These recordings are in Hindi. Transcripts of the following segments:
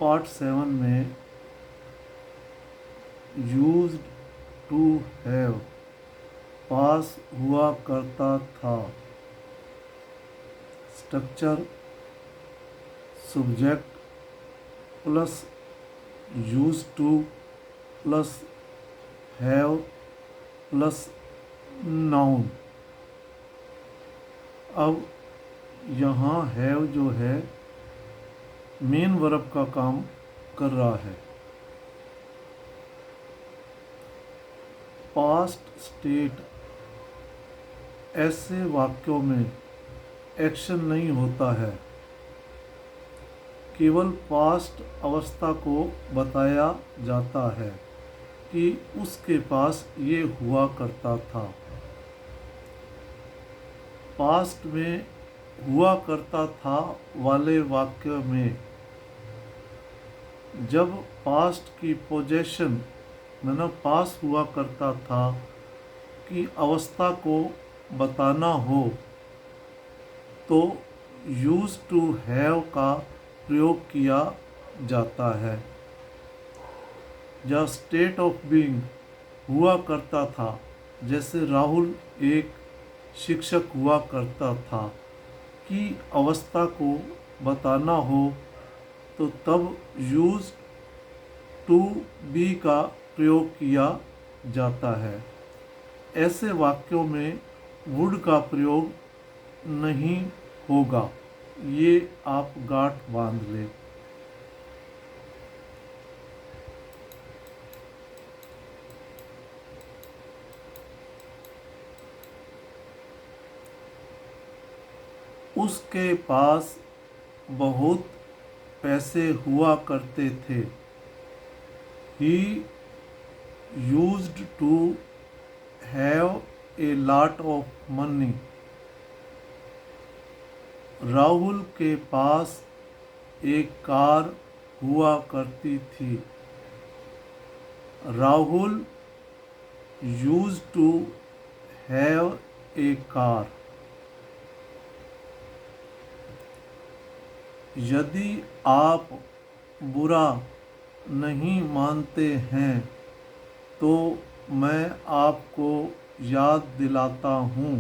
पार्ट 7 में यूज्ड टू हैव पास हुआ करता था। Structure subject plus used two plus have plus noun. अब यहाँ हैव जो है मेन वर्ब का काम कर रहा है। पास्ट स्टेट ऐसे वाक्यों में एक्शन नहीं होता है, केवल पास्ट अवस्था को बताया जाता है कि उसके पास ये हुआ करता था। पास्ट में हुआ करता था वाले वाक्य में जब पास्ट की पोजेशन मतलब पास हुआ करता था की अवस्था को बताना हो तो यूज टू हैव का प्रयोग किया जाता है। जब स्टेट ऑफ बीइंग हुआ करता था, जैसे राहुल एक शिक्षक हुआ करता था, की अवस्था को बताना हो तो तब यूज टू बी का प्रयोग किया जाता है। ऐसे वाक्यों में वुड का प्रयोग नहीं होगा, ये आप गांठ बांध लें। उसके पास बहुत पैसे हुआ करते थे। He used to have a lot of money. Rahul के पास एक कार हुआ करती थी। Rahul used to have a car. यदि आप बुरा नहीं मानते हैं तो मैं आपको याद दिलाता हूँ,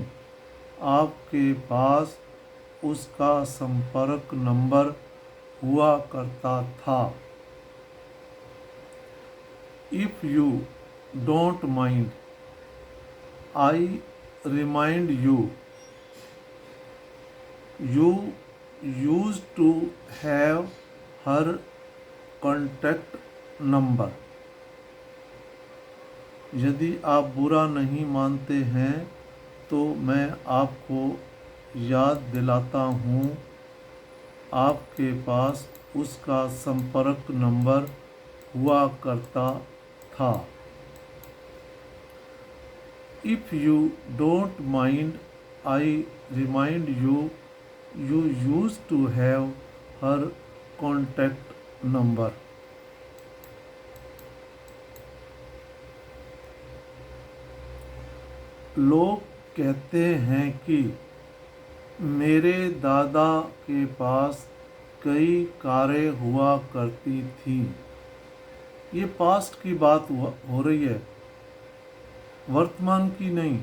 आपके पास उसका संपर्क नंबर हुआ करता था। If you don't mind, I remind you. You used to have her contact number. यदि आप बुरा नहीं मानते हैं तो मैं आपको याद दिलाता हूँ, आपके पास उसका संपर्क नंबर हुआ करता था। If you don't mind, I remind you. You used to have her contact number. लोग कहते हैं कि मेरे दादा के पास कई कारें हुआ करती थी। ये पास्ट की बात हो रही है, वर्तमान की नहीं।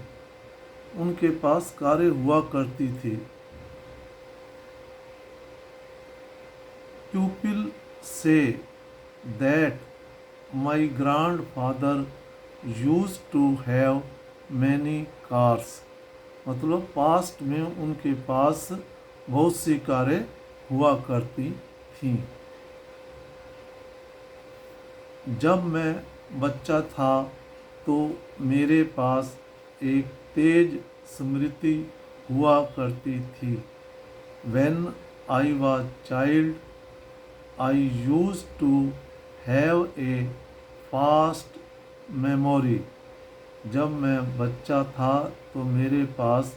उनके पास कारें हुआ करती थी। People say that my grandfather used to have many cars. मतलब पास्ट में उनके पास बहुत सी कारें हुआ करती थीं। जब मैं बच्चा था तो मेरे पास एक तेज स्मृति हुआ करती थी। When I was child, I used to have a fast memory. जब मैं बच्चा था तो मेरे पास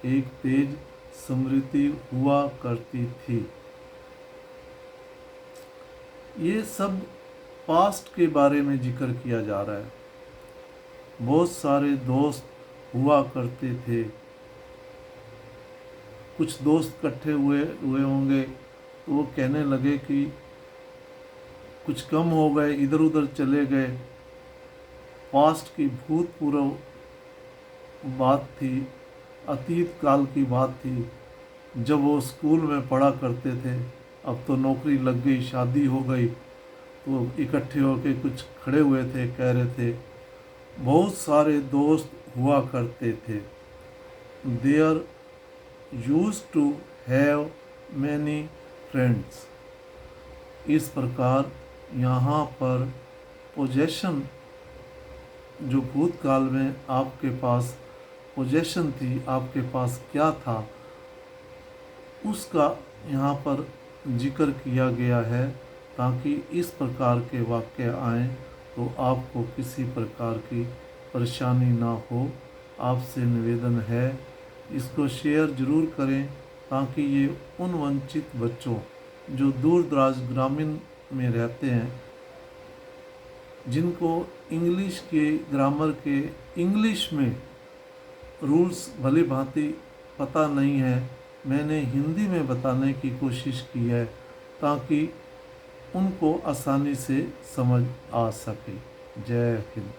एक तेज स्मृति हुआ करती थी। ये सब पास्ट के बारे में जिक्र किया जा रहा है। बहुत सारे दोस्त हुआ करते थे। कुछ दोस्त इकट्ठे हुए होंगे तो वो कहने लगे कि कुछ कम हो गए, इधर उधर चले गए। पास्ट की भूतपूर्व बात थी, अतीत काल की बात थी, जब वो स्कूल में पढ़ा करते थे। अब तो नौकरी लग गई, शादी हो गई, तो इकट्ठे होके कुछ खड़े हुए थे, कह रहे थे बहुत सारे दोस्त हुआ करते थे। There use to have many friends. इस प्रकार यहाँ पर पोजेशन, जो भूतकाल में आपके पास पोजेशन थी, आपके पास क्या था, उसका यहाँ पर जिक्र किया गया है, ताकि इस प्रकार के वाक्य आएँ तो आपको किसी प्रकार की परेशानी ना हो। आपसे निवेदन है, इसको शेयर ज़रूर करें, ताकि ये उन वंचित बच्चों जो दूर दराज ग्रामीण में रहते हैं, जिनको इंग्लिश के ग्रामर के इंग्लिश में रूल्स भली भांति पता नहीं है, मैंने हिंदी में बताने की कोशिश की है, ताकि उनको आसानी से समझ आ सके। जय हिंद।